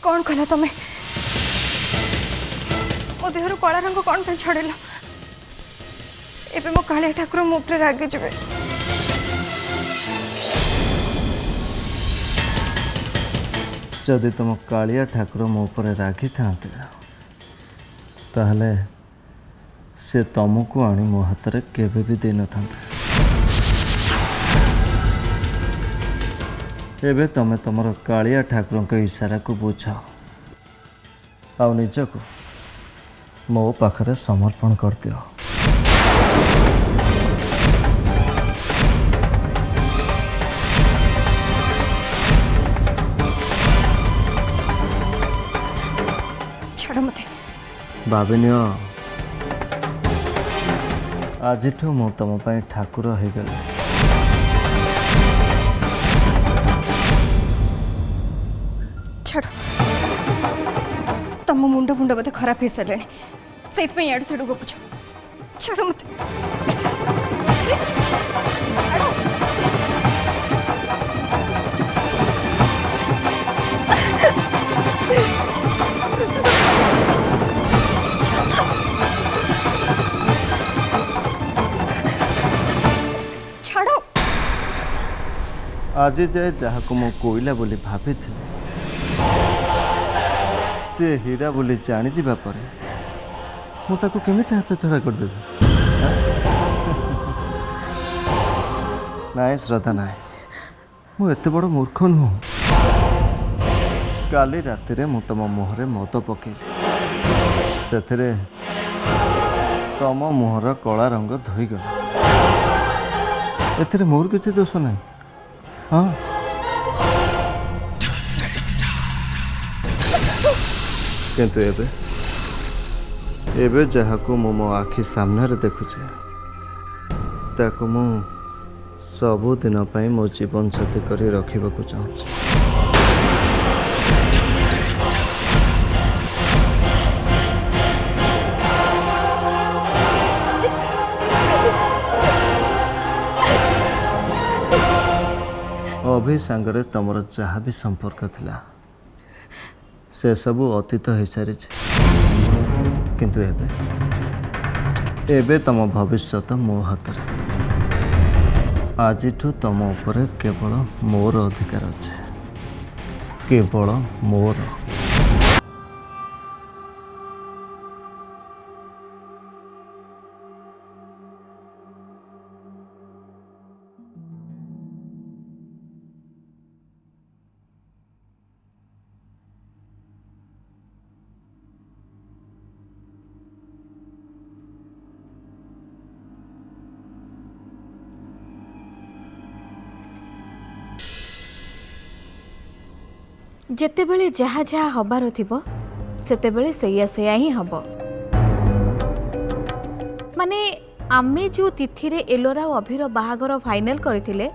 कौन कला तुम्हें मो देहर कला रंग कौन पे छड़ेल एबे मो कालिया ठाकुर मो ऊपर रागी जबे जदि तुम कालिया ठाकुर मो ऊपर रागी थांते ताहले से तुमको आनी मो हाथ में केवे भी दे न था। एबे तमे तुमर कालिया ठाकुर के इशारा को बुझाओ आ निजको मो पाखरे समर्पण कर दियो। छाड़ मते भाविनियो आज मु तुम ठाकुर हो गले। छाड़ तम मुंड मुंड बोधे खराब हो सारे से इडू सिडू गपुच छाड़ मत छाड़ो आज जाए जहाँ को मु कोईला बोली भाभी से हीरा बोली जानी जीवा पर मु ताको केमिति हाथ छड़ा कर देबे। नाई श्रद्धा नाई मु एते बड़ मूर्ख नुह। काली राति रे मु तम मुहरे मद पकेली सेथिरे तम मुहर कला रंग धोईगला एथिरे मोर किछि दोष नहीं। हाँ किंतु एबे जहाँ को मो आखि सामने देखुचे ताको मु सबु दिन पाई मो जीवन साथी करी रखिबाकू चाहूँ। अभी सांगरे तमर जहाँ भी संपर्क थिला से सबू अतीत हो सारी किंतु एबे तम भविष्य मो हाथ आज तम ऊपर केवल मोर अधिकार अच्छे केवल मोर। जेतेबेले जहा जहा हबार थिबो सेतेबेले सैया सैया ही हबो। माने आमे जो तिथि रे एलोरा और अभिर बाहागर फाइनल करथिले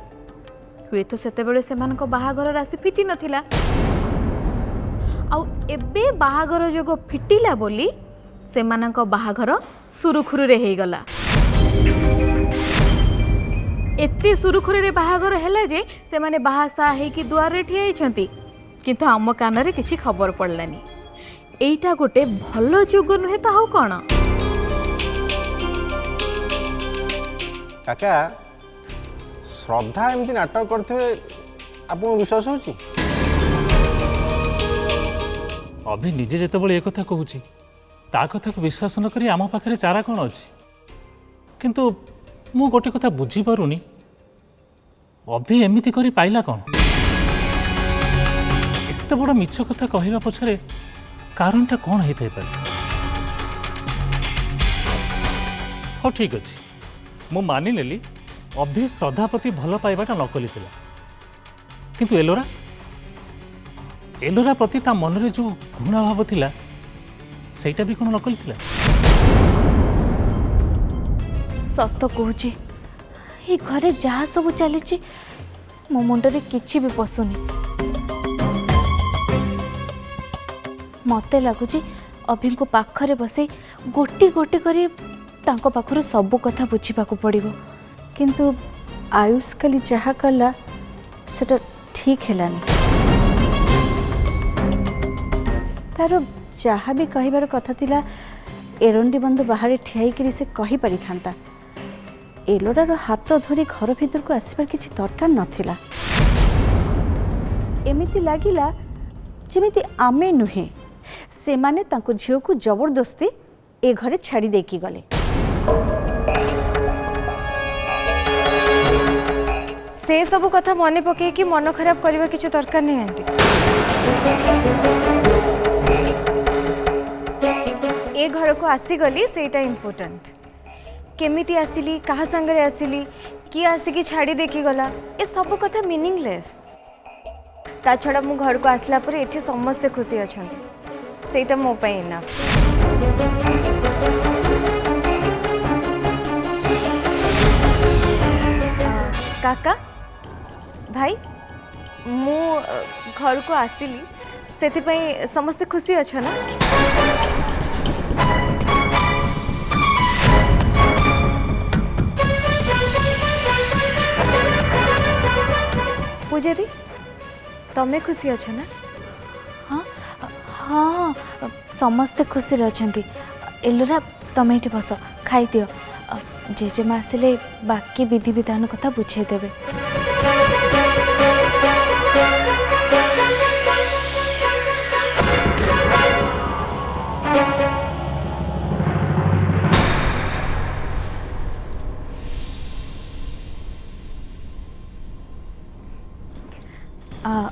हुए तो सेतेबेले सेमानको बाहागर राशि फिटी नथिला आउ एबे बाहागर जोगो फिटिला बोली सेमानको बाहागर सुरुखुरु रे हेई गला। एते सुरुखुरु रे बाहागर हैला जे से माने बाहासा हे कि दुआर रे ठिया हिचंती किंतु आम कान किसी खबर पड़लानी। एइटा गोटे भल जुग नुहे तो आउ कौन। काका श्रद्धा एमती नाटक करते आपको विश्वास होची? अभी निजे जितेबाला एक कथा कहूँ ता कथा को विश्वास न करी आम पाखे चारा कौन अच्छी किंतु मु गोटे कथा बुझी पारुनी अभी एमती करी पाइला कौन? एत बड़ मिछ कथा कहवा पछरे कारणटा कौन होता है? हाँ ठीक अच्छे मु मानि नेली अभी श्रद्धा प्रति भल पाइबाटा नकली थिला किंतु एलोरा एलोरा प्रति ता मन रे जो घृणा भाव थिला सेटा भी कौन नकली थिला? सत कहूची ये घरे जहाँ सब चली मो मुंडरे किछि भी पशुनी। मते लगुच अभी को पाखरे बसे गोटी गोटी करी तांको पाखरु सब कथा बुझीबाकू पड़िबो किंतु आयुष काली जहा कला सेटा ठीक हेलानी। तार जहाँ भी कहबार कथा थिला एरंडी बंधु बाहर ठियाई से कही पारि था एलोरार हाथ धरी घर भीतर को आसबार किसी दरकार नथिला। एमिति लागिला जेमिति आमे नुहे से माने तांको झियो को जबरदस्ती ए घरे छाड़ी देकी गले। से सब कथा मन पके कि मन खराब करबा किछि दरकार नहीं आंटी। ए घर को आसी गली सेटा इम्पोर्टेंट। केमिति आसिली कहा संगरे आसिली किए आसिकी छाड़ी देकी गला ए सब कथा मीनिंगलेस। ता छड़ा मु घर को आसला पर एठी समस्ते खुशी अछंती सेटा मो पई इनफ। काका भाई मु घर को आसिली सेति पई समस्ते खुशी अछ ना। पूजा दी तमें खुशी अछ ना। हाँ हाँ समस्ते खुशी अच्छा। एलोरा तमें ये बस खाई दियो जेजेमा आसिले बाकी विधि विधान कथा बुझे देवे।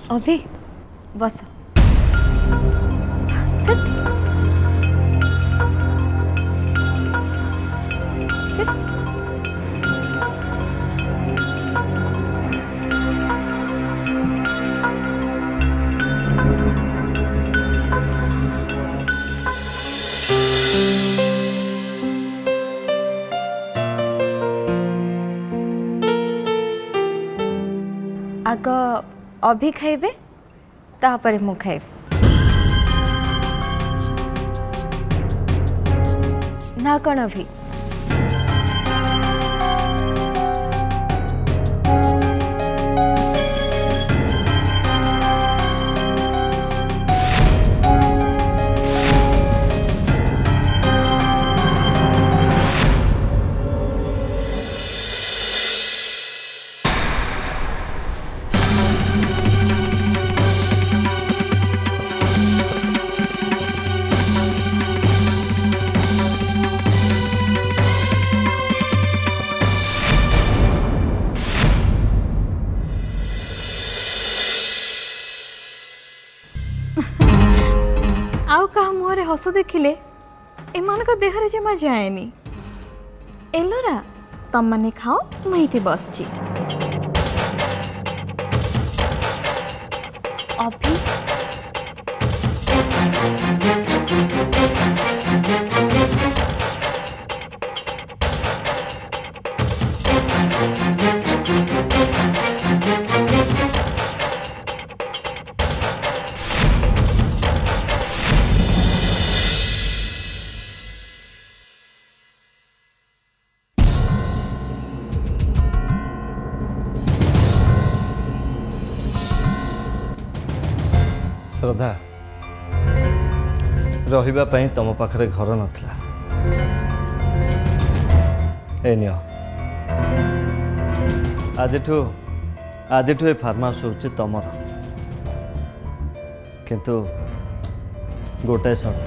अभी बस सिट सिट। आग अभी खाइबे तापरे मु खाइबे ना कौन अभी। आउ कहा मुहरे हस देखिले एमान को देहरे जमा जाएनी। एलोरा तम माने खाओ मैं इठी बसची। अभी श्रद्धा रहिबा पई तम पाखरे घर नथला ए नियो आजिठू ए फार्म हाउस होची तमर किंतु गोटे शर्त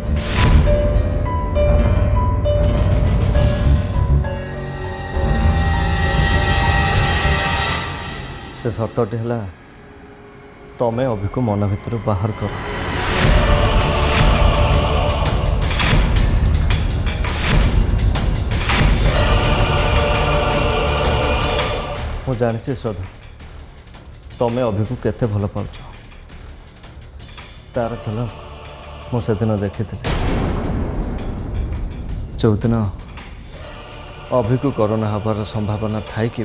से शर्तटी है तमें अभी को मन भर बाहर कर। मु जानी श्रद्धा तमें अभी को केते भल पाउछ तार चल मुझे दिन देखी जो दिन अभी को कोरोना हबार संभावना थाई कि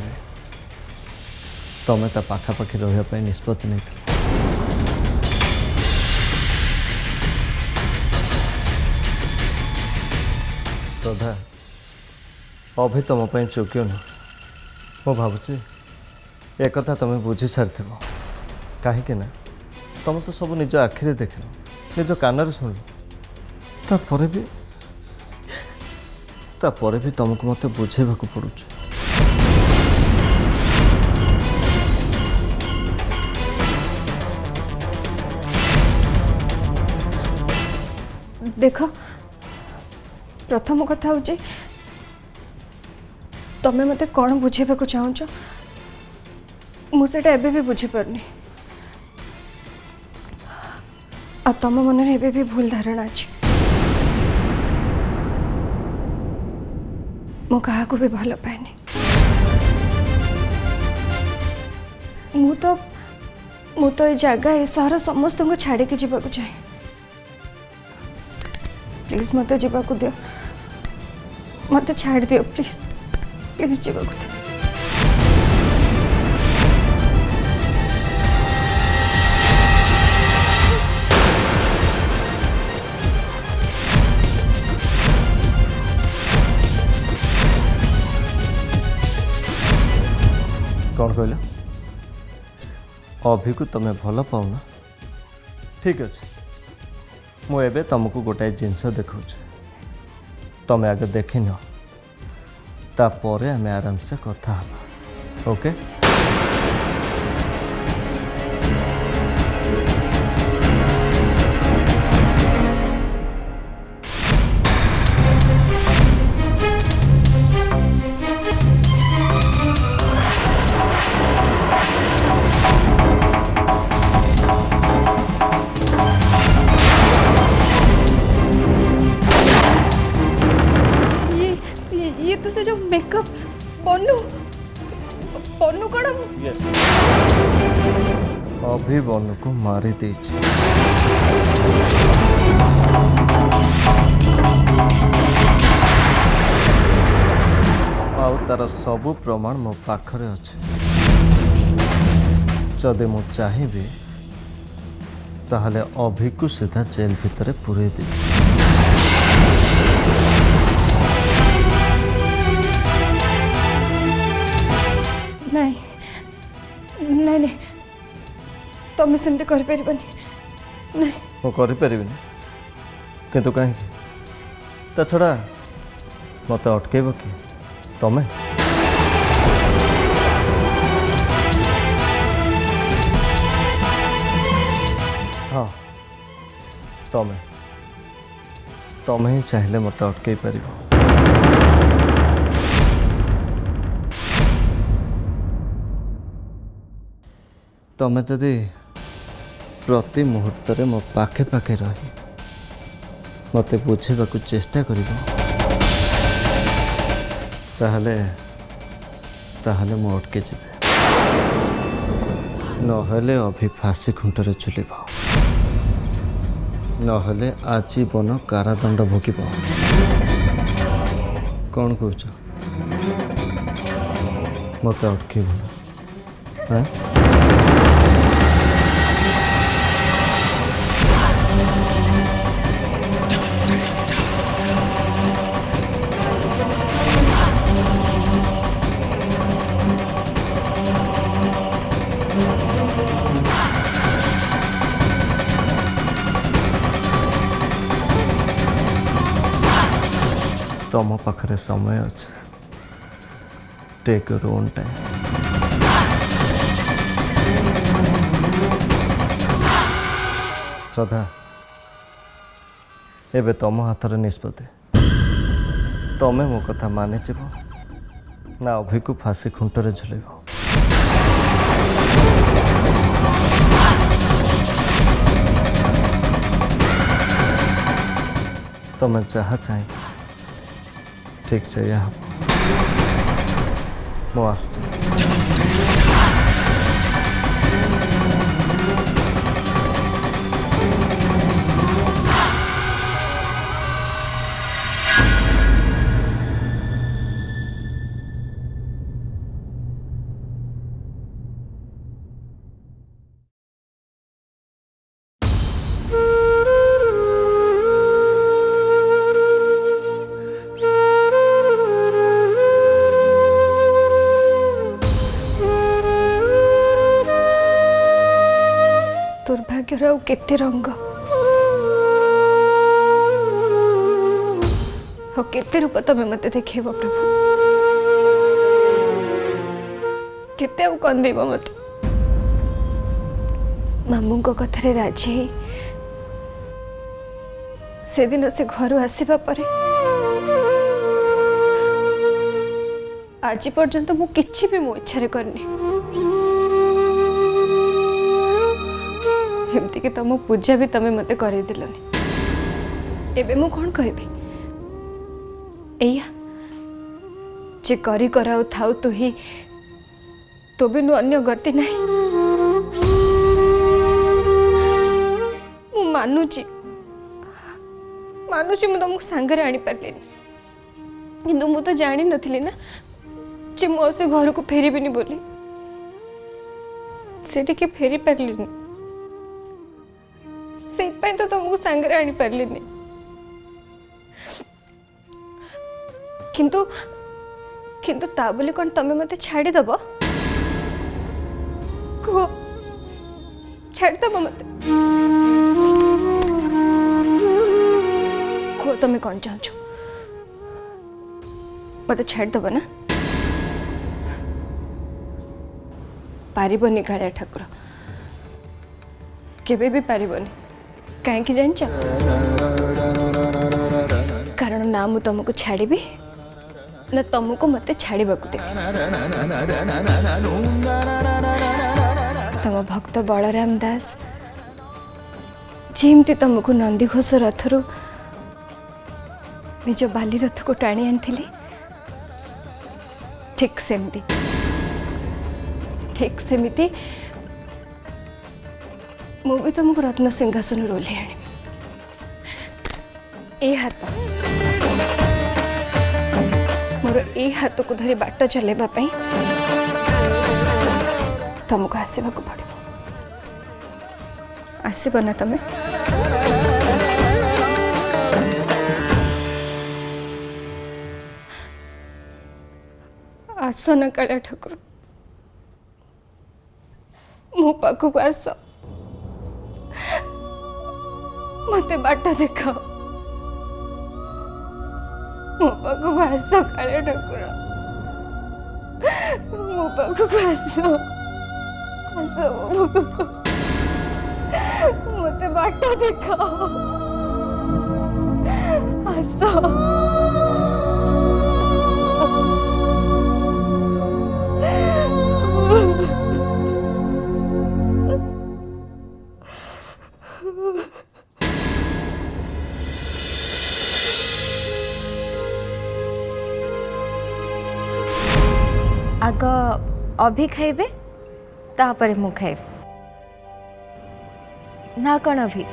तमें ता पाखापाखि रही निष्पत्ति नहीं। श्रद्धा अभी तुम चोक्य न मु भावुची एक तुम बुझी सारी कहीं तुम तो सब निज आखिरी देख ନିଜ କାନରେ ଶୁଣିଲି ତାପରେ ବି ତମକୁ ମୋତେ ବୁଝେଇବାକୁ ପଡ଼ୁଛି। देख प्रथम कथा हूँ तमें मत कौन बुझेबा को चाहूच मुझे एबे भी बुझीपारनी आ तुम मन में एबे भी भूल धारणा अच्छी मु क्या भी भल पाएनी मु तो ये जगह ये सहर समस्त को छाड़ी के जीवा चाहे प्लीज मत जीवा दियो मत छाड़ दियो प्लीज प्लीज जीवा दियो कौन कहल अभी को तुम्हें भल पाऊना ठीक अच्छे मुझे तुमको गोटाए जिनस देखा तुम्हें आगे देखिन तापर आम आराम से कथा ओके ये तो से जो मेकअप बन्नू बन्नू कौन यस अभी बन्नू को मारी देछि आउ तार सबू प्रमाण मो पाखरे अच्छे जदि मु चाहिए ताहले अभी को सीधा जेल भितर पूरे दी नहीं नहीं नहीं तुम सेमती कर नहीं मु करें किंतु कहीं ता छड़ा मत अटकेब कि तमें हाँ तमें ही चाहिए मत अटकई पार तमें जदि प्रति मुहूर्त मो पाखे पाखे रही मत बुझेबा चेष्टा कर मु अटके जी नहले अभी फांसी खुंटरे झुलिब नहले आजीवन कारादंड भोगिब कौन कह मत अटकेब ना तुम पाखरे समय अच्छे टेक योर ओन टाइम श्रद्धा एबे तुम हाथ निष्पत्ति तमें मो कथा मानि जीव ना अभी को फांसी खुंटरे झुलेब तुम्हें जहाँ चाहिए ठीक से यहाँ दुर्भाग्यर केते रंग केते रूप तमें मत देखब प्रभु केते आ कंदेब मत मामू कथार राजी से दिन से घर आसवा पर आज पर्यंत मु किछि भी मो इच्छा करनी एमती कि तुम पूजा भी तमें मते करे दिलनी एबे मु कौन कहबी एया जे करी कराउ थाउ तु ही तो बिनु अन्य गति नहीं मु मानुची मु तुमको सांगरे आनी पारलिनी किंतु मु तो जानी नथिली ना जे मो से घर को फेरिबिनी बोली सेठी के फेरी पारलिनी से तो तुमको सांगरे आनी पारलिनी किंतु किंतु ता बोली कौन तमें मते छाड़ी दब कहो छाड़ी दब मते कहो तमें कौन चाहछ मते छाड़ी दब ना पारिबनी कालिया ठाकुर केबे भी पारिबनी कहीं जानच कारण ना मु तुमको छाड़ी ना तुमको मते छाड़वा को देवी तुम भक्त बलराम दास जेमती तुमको नंदीघोष रथरु निज बाली रथ को टाणी आनी ठीक सेमती मु भी तुमको रत्न सिंहासन रोले आनी ए हाथ मोर ए हाथ को धरी बाट चलेबा पई तुमको आसवा को पड़ो आसब ना तमें आस ना कालिया ठाकुर मो पाखक आस मते बाट देखाओ मो पाखक आस कालिया ठाकुर मो पाखक आस आस मो पाखक मते बाट देखाओ आस आग अभी खाइबे तापर मु खाइब ना कौन अभी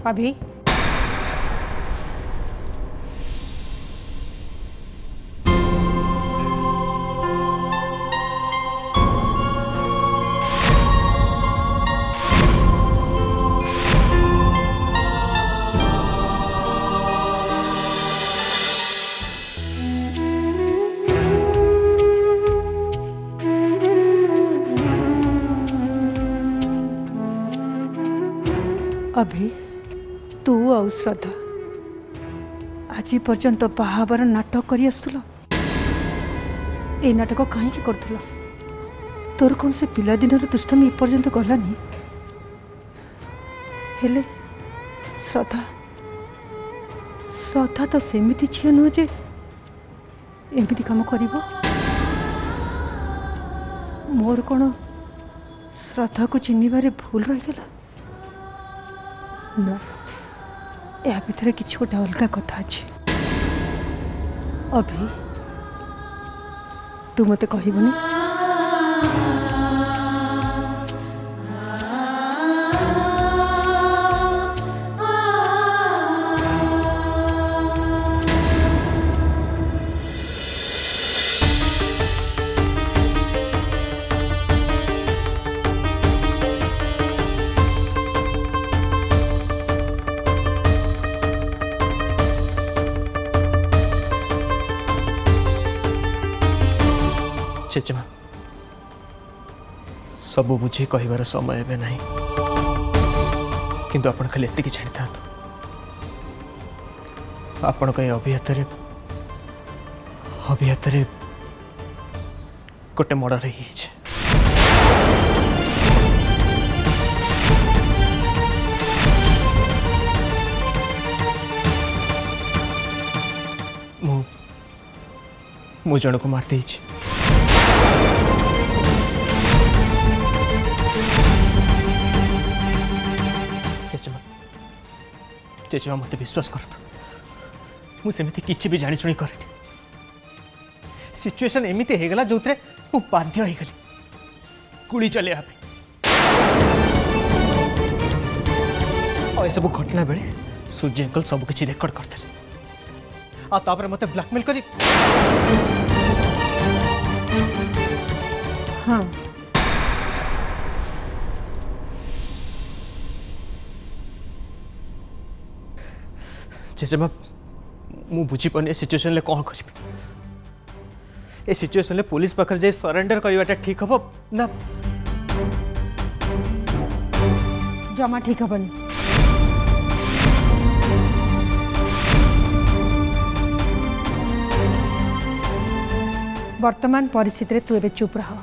अभी अभी तू आ श्रद्धा आज पर्यंत बाहाबार नाटक कर नाटक कहीं कर तोर कौन से पिलादिन दुष्टमी एपर्यंत गलानी हेले श्रद्धा श्रद्धा तो सेमिति झील नुह जे एमती काम कर मोर कौन श्रद्धा को चिन्हबारे भूल रहीगला ना या भितर किसी गोटे अलग कथा अच्छे अभी तू मत कहबनी चेचमा सबू बुझी कहबार समय एवं ना किंतु आपण खाली एति जानी था आपण अभियात गोटे मर्डर हो मु जन को मार देछि चेचमा मत विश्वास कर मुझे किसी भी जानी शुणी करे सिचुएशन एमती हो गला जो मु बाध्य हो गली गुड़ी चलिया सब घटना बेले सूर्य अंकल सब किसी रेकर्ड करते मत ब्लैकमेल कर हाँ जेजेमा मु बुझीपार ए सिचुएशन ले कौन करी ए सिचुएशन ले पुलिस पाखर जाई सरेंडर करवाटा ठीक हम ना जमा ठीक हेनी वर्तमान परिस्थिति तू एबे चुप रह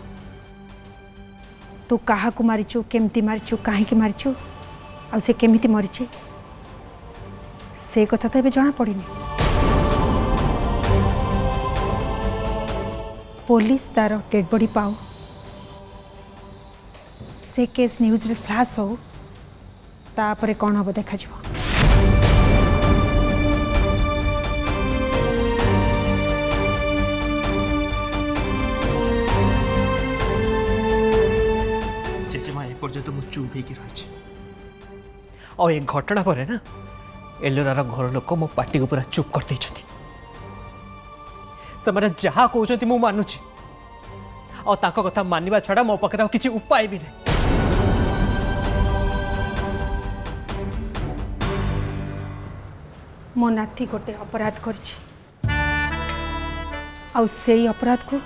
तू क्या मारिचु केमती मारिचु कहीं मारिचु आ से केमिति मरीची से कथा तो जना पड़ी पुलिस तार डेड बॉडी पाओ से केस न्यूज रे फ्लैश हो तापरे कौन हम देखा जेजेमा ए पर्यंत मु चुप होगी रही घटना पर ना एलोरार घर लोक मो पार्टी को पूरा चुप कर जहा कहते मु मानुची कथा मानिबा छड़ा मो पाखे किसी उपाय भी नहीं मो नाती गोटे अपराध करछि आ से अपराध को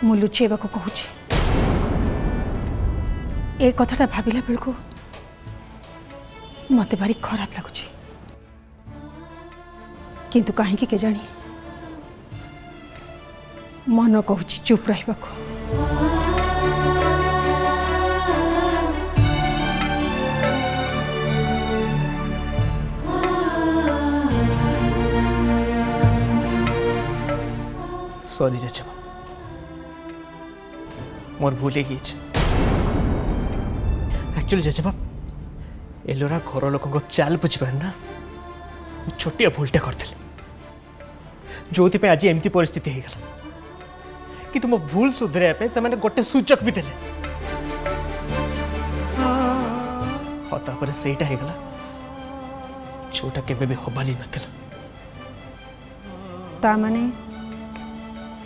मु लुचेबा को कहूछि ए कथाटा भाविला बेलको मत भारी खराब लगुच किंतु कहीं के जानी मन कहूँ चुप रहा सॉरी जेजेमा मोर भूल गई एक्चुअली जेजेमा एलोरा घर लोक चाल बुझीपार ना छोटिया भूलटे करते जो आज एमती परिस्थिति हो गला कि तुम भूल सुधरवा से गोटे सूचक भी देले सेटा हो गला जोटा केबे भी हबाली नथिला ता माने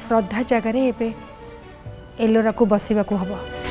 श्रद्धा जगार एलोरा को बसवा को हबो